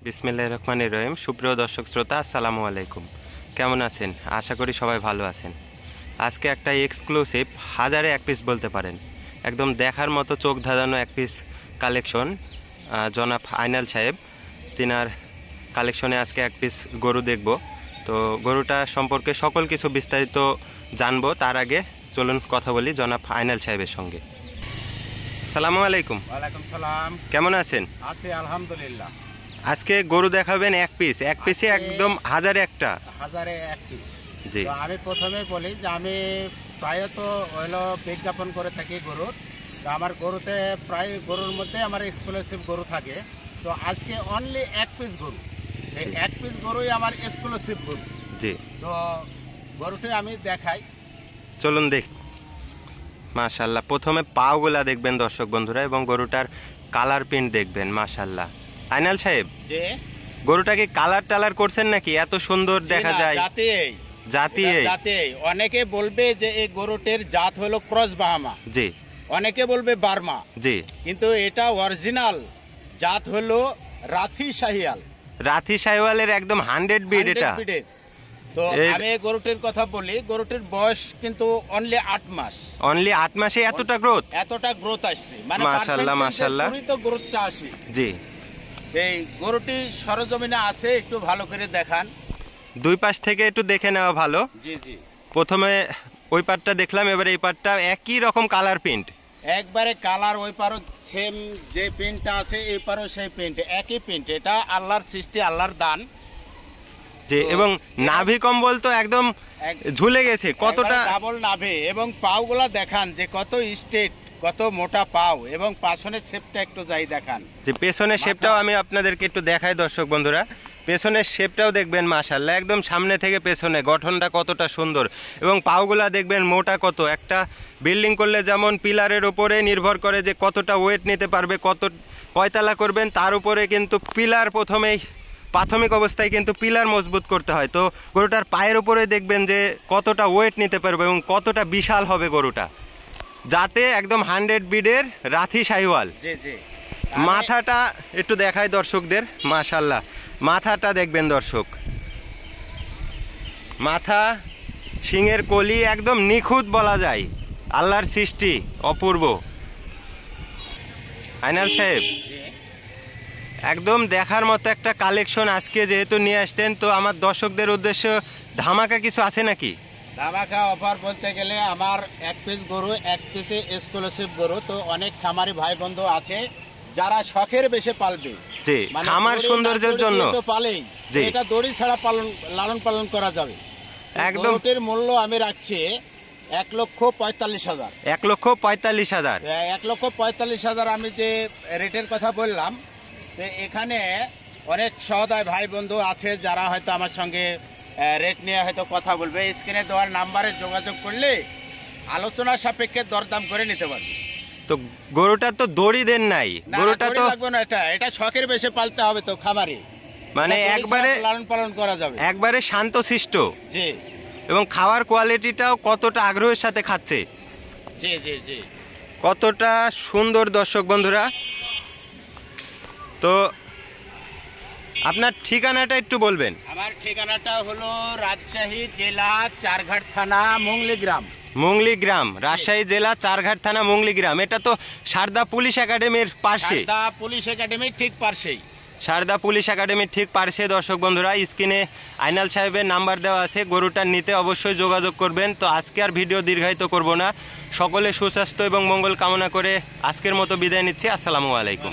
বিসমিল্লাহির রহমানির রহিম। সুপ্রিয় দর্শক শ্রোতা, আসসালামু আলাইকুম। কেমন আছেন? আশা করি সবাই ভালো আছেন। আজকে একটা এক্সক্লুসিভ, হাজারে এক পিস বলতে পারেন, একদম দেখার মতো চোখ ধাঁধানো এক পিস কালেকশন। জনাব আইনাল সাহেব তিনার কালেকশনে আজকে এক পিস গরু দেখব। তো গরুটা সম্পর্কে সকল কিছু বিস্তারিত জানবো। তার আগে চলুন কথা বলি জনাব আইনাল সাহেবের সঙ্গে। আসসালামু আলাইকুম। ওয়ালাইকুম সালাম। কেমন আছেন? আছি আলহামদুলিল্লাহ। আজকে গরু দেখাবেন এক পিস, এক পিসে একদম হাজারে একটা, হাজারে এক পিস। জি, তো আমি প্রথমে বলি যে আমি প্রায়ত হলো বিজ্ঞাপন করে থাকি গরুর। তো আমার গরুতে প্রায় গরুর মধ্যে আমার এক্সক্লুসিভ গরু থাকে। তো আজকে অনলি এক পিস গরু, এই এক পিস গরুই আমার এক্সক্লুসিভ গরু। জি, তো গরুটি আমি দেখাই, চলুন দেখ। মাশাআল্লাহ, প্রথমে পাওগুলা দেখবেন দর্শক বন্ধুরা, এবং গরুটার কালার প্রিন্ট দেখবেন। মাশাআল্লাহ। আইনাল সাহেব, যে গরুটাকে কালার টালার করছেন নাকি? এত সুন্দর দেখা যায়। জাতে অনেকে বলবে যে এই গরুটির জাত হলো ক্রস বাহামা, জি, অনেকে বলবে বার্মা, জি, কিন্তু এটা অরিজিনাল জাত হলো রাথি শাহিয়াল। রাথি শাহিওয়ালের একদম 100 বিড এটা। তো আমি গরুটির কথা বলি, গরুটির বয়স কিন্তু অনলি 8 মাস। অনলি 8 মাসে এতটা গ্রোথ আসছে, মানে মাশাআল্লাহ মাশাআল্লাহ, পুরো তো গ্রোথটা আসে। জি, এই গরুটি সরজমিনে আছে, একটু ভালো করে দেখান। দুই পাশ থেকে একটু দেখে নেওয়া ভালো। জি জি, প্রথমে ওই পাটটা দেখলাম, এবারে এই পাটটা একই রকম কালার প্রিন্ট, একবারে কালার। ওই পারও সেম যে প্রিন্টটা আছে, এই পারও সেই প্রিন্ট, একই প্রিন্ট। এটা আল্লাহর সৃষ্টি, আল্লাহর দান। যে এবং নাভি কম্বল তো একদম ঝুলে গেছে, কতটা ডাবল নাভি, এবং পাওগুলা দেখান যে কত স্ট্রেট, কত মোটা পাও, এবং পাছনের শেপটা একটু যাই দেখান। যে পেছনের শেপটাও আমি আপনাদেরকে একটু দেখাই দর্শক বন্ধুরা। পেছনের শেপটাও দেখবেন মাশাআল্লাহ, একদম সামনে থেকে পেছনে গঠনটা কতটা সুন্দর, এবং পাওগুলা দেখবেন মোটা কত। একটা বিল্ডিং করলে যেমন পিলারের উপরে নির্ভর করে যে কতটা ওয়েট নিতে পারবে, কয়তলা করবেন তার উপরে কিন্তু পিলার প্রথমেই প্রাথমিক অবস্থায় কিন্তু পিলার মজবুত করতে হয়। তো গরুটার পায়ের উপরে দেখবেন যে কতটা ওয়েট নিতে পারবে এবং কতটা বিশাল হবে গরুটা, যাতে একদম 100 বিডের রাথি শাহিওয়াল। জি জি, মাথাটা একটু দেখাই দর্শকদের। মাশাআল্লাহ, মাথাটা দেখবেন দর্শক, মাথা, শিংয়ের কলি একদম নিখুঁত বলা যায়, আল্লাহর সৃষ্টি, অপূর্ব। আইনাল সাহেব, একদম দেখার মতো একটা কালেকশন আজকে যেহেতু নিয়ে আসতেন, তো আমার দর্শকদের উদ্দেশ্য ধামাকা কিছু আছে নাকি? ধামাকা অফার বলতে গেলে আমার এক পিস গরু, এক পিসে এক্সক্লুসিভ গরু। তো অনেক খামারি ভাই বন্ধু আছে যারা শখের বেশে পালবে, জি, খামার সৌন্দর্যের জন্য তো পালেই, এটা দড়ি ছাড়া লালন পালন করা যাবে। একদম গরুটির মূল্য আমি রাখছি 1,45,000। 1,45,000। 1,45,000 আমি যে রেটের কথা বললাম। তো এখানে অনেক সহদয় ভাই বন্ধু আছে যারা হয়তো আমার সঙ্গে রেট নিয়ে হয়তো কথা বলবে। স্ক্রিনে দেওয়ার নাম্বারে যোগাযোগ করলে আলোচনা সাপেক্ষে দরদাম করে নিতে পারবে। তো গরুটা তো দড়ি দেন নাই, গরুটা তো লাগবে না, এটা শখের বেশে পালতে হবে তো খামারে, মানে একবারে লালন পালন করা যাবে, একবারে শান্তশিষ্ট। জি, এবং খাওয়ার কোয়ালিটিটাও কতটা আগ্রহের সাথে খাচ্ছে, জি জি জি, কতটা সুন্দর দর্শক বন্ধুরা। তো আপনার ঠিকানাটা একটু বলবেন? আমার ঠিকানাটা হলো রাজশাহী জেলা চারঘাট থানা মুংলিগ্রাম। মুংলিগ্রাম, রাজশাহী জেলা চারঘাট থানা মুংলিগ্রাম। এটা তো সারদা পুলিশ একাডেমির পাশে, সারদা পুলিশ একাডেমির ঠিক পাশেই, সারদা পুলিশ একাডেমির ঠিক পাশে। দর্শক বন্ধুরা, স্ক্রিনে আইনাল সাহেবের নাম্বার দেওয়া আছে, গরুটা নিতে অবশ্যই যোগাযোগ করবেন। তো আজকে আর ভিডিও দীর্ঘায়িত করব না, সকলে সুস্বাস্থ্য এবং মঙ্গল কামনা করে আজকের মতো বিদায় নিচ্ছি। আসসালামু আলাইকুম।